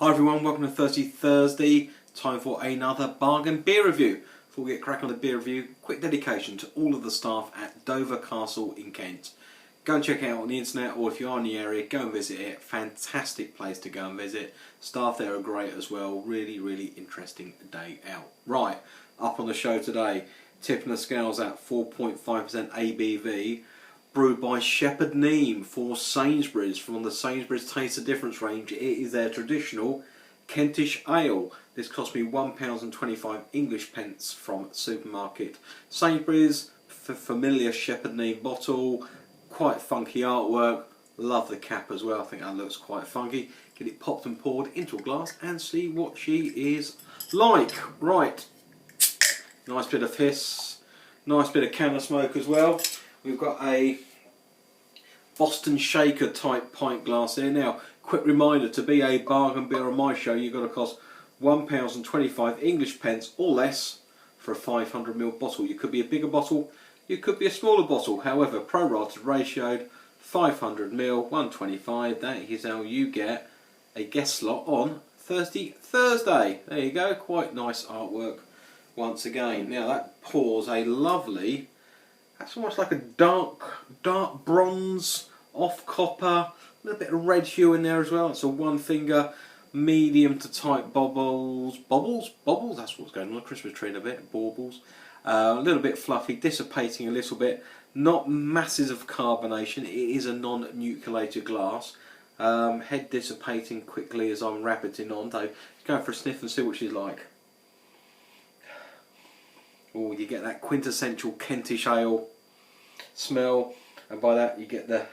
Hi everyone, welcome to Thirsty Thursday. Time for another bargain beer review. Before we get cracking on the beer review, quick dedication to all of the staff at Dover Castle in Kent. Go and check it out on the internet, or if you are in the area, go and visit it. Fantastic place to go and visit. Staff there are great as well. Really interesting day out. Right, up on the show today, tipping the scales at 4.5% ABV. Brewed by Shepherd Neame for Sainsburys from the Sainsburys Taste the Difference range. It is their traditional Kentish Ale. This cost me £1.25 English pence from supermarket. Sainsburys, familiar Shepherd Neame bottle, quite funky artwork. Love the cap as well, I think that looks quite funky. Get it popped and poured into a glass and see what she is like. Right, nice bit of hiss, nice bit of can of smoke as well. We've got a Boston Shaker type pint glass here. Now, quick reminder, to be a bargain beer on my show, you've got to cost £1.25 English pence or less for a 500ml bottle. You could be a bigger bottle, you could be a smaller bottle. However, pro-rated ratioed, 500ml, £1.25. That is how you get a guest slot on Thirsty Thursday. There you go, quite nice artwork once again. Now that pours a lovely, that's almost like a dark bronze, off copper, a little bit of red hue in there as well. It's a one finger, medium to tight bubbles, that's what's going on the Christmas tree in a bit, baubles. A little bit fluffy, dissipating a little bit, not masses of carbonation. It is a non-nucleated glass. Head dissipating quickly as I'm rapiding on. So go for a sniff and see what she's like. Oh, you get that quintessential Kentish Ale smell, and by that you get the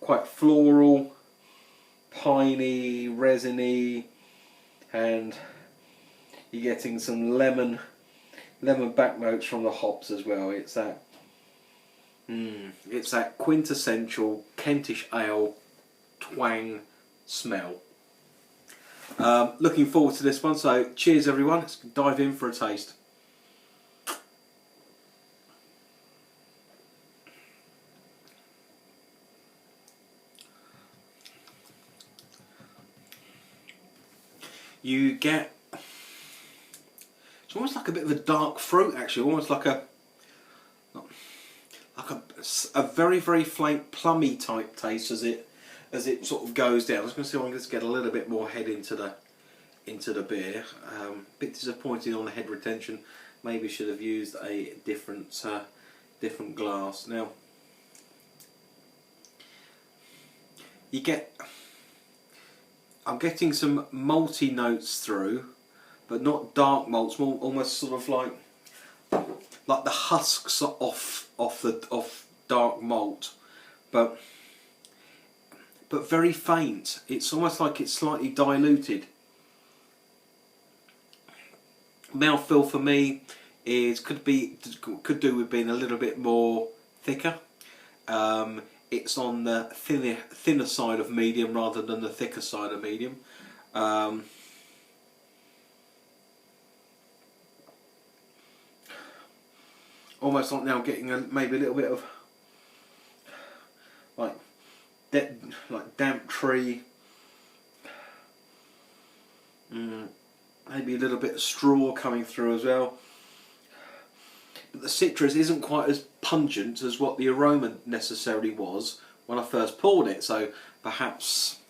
quite floral, piney, resiny, and you're getting some lemon back notes from the hops as well. It's that quintessential Kentish Ale twang smell. Looking forward to this one, so cheers everyone, let's dive in for a taste. You get, it's almost like a bit of a dark fruit actually, almost like a very faint plummy type taste as it sort of goes down. I was going to see if I can just get a little bit more head into the beer. Bit disappointed on the head retention. Maybe should have used a different glass. Now you get, I'm getting some malty notes through, but not dark malts. More almost sort of like the husks off dark malt, but very faint. It's almost like it's slightly diluted. Mouthfeel for me is could do with being a little bit more thicker. It's on the thinner side of medium rather than the thicker side of medium. Almost like now getting maybe a little bit of like damp tree, maybe a little bit of straw coming through as well. But the citrus isn't quite as pungent as what the aroma necessarily was when I first poured it. So perhaps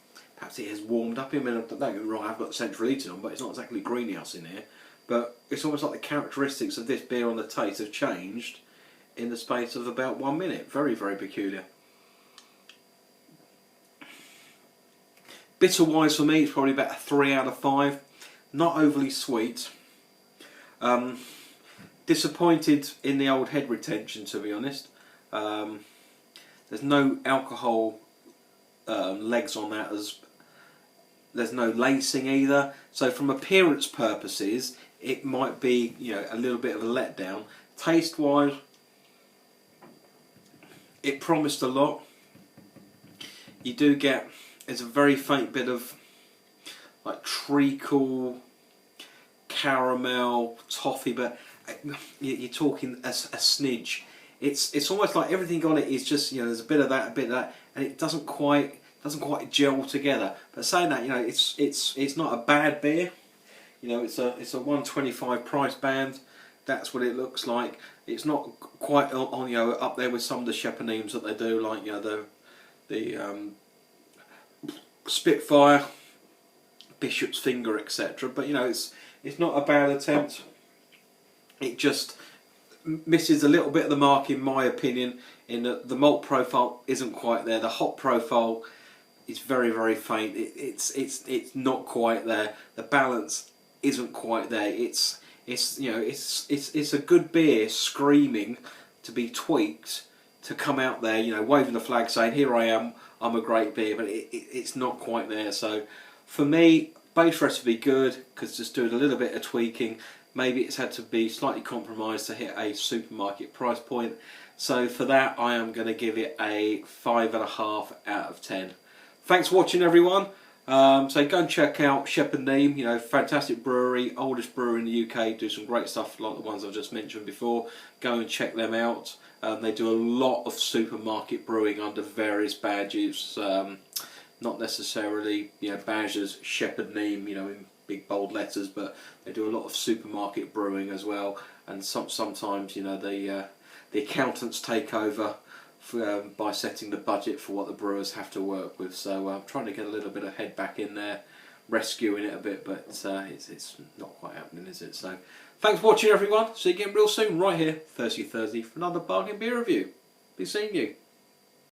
it has warmed up. I mean, don't get me wrong, I've got central heating on, but it's not exactly greenhouse in here. But it's almost like the characteristics of this beer on the taste have changed in the space of about 1 minute. Very peculiar. Bitter wise for me, it's probably about a 3 out of 5. Not overly sweet. Disappointed in the old head retention, to be honest. There's no alcohol legs on that, as there's no lacing either. So from appearance purposes, it might be, you know, a little bit of a letdown. Taste wise, it promised a lot. You do get, it's a very faint bit of like treacle, caramel, toffee, but you're talking a smidge. It's almost like everything on it is just, you know, there's a bit of that, and it doesn't quite doesn't quite gel together. But saying that, you know, it's not a bad beer. You know, it's a 125 price band. That's what it looks like. It's not quite on, you know, up there with some of the Shepherd Neames that they do, like, you know, the Spitfire, Bishop's Finger, etc. But you know, it's not a bad attempt. It just misses a little bit of the mark, in my opinion, in that the malt profile isn't quite there. The hop profile is very, very faint. It's not quite there. The balance isn't quite there. It's you know, it's a good beer screaming to be tweaked, to come out there, you know, waving the flag saying, here I am, I'm a great beer, but it's not quite there. So for me, base recipe good, because just doing a little bit of tweaking. Maybe it's had to be slightly compromised to hit a supermarket price point. So for that, I am going to give it a 5.5 out of 10. Thanks for watching, everyone. So go and check out Shepherd Neame, you know, fantastic brewery, oldest brewery in the UK, do some great stuff like the ones I've just mentioned before. Go and check them out. They do a lot of supermarket brewing under various badges, not necessarily, you know, badges Shepherd Neame, you know, in big bold letters, but they do a lot of supermarket brewing as well. And sometimes, you know, the accountants take over by setting the budget for what the brewers have to work with. So I'm trying to get a little bit of head back in there, rescuing it a bit, but it's not quite happening, is it? So thanks for watching, everyone. See you again real soon, right here, Thursday for another bargain beer review. Be seeing you.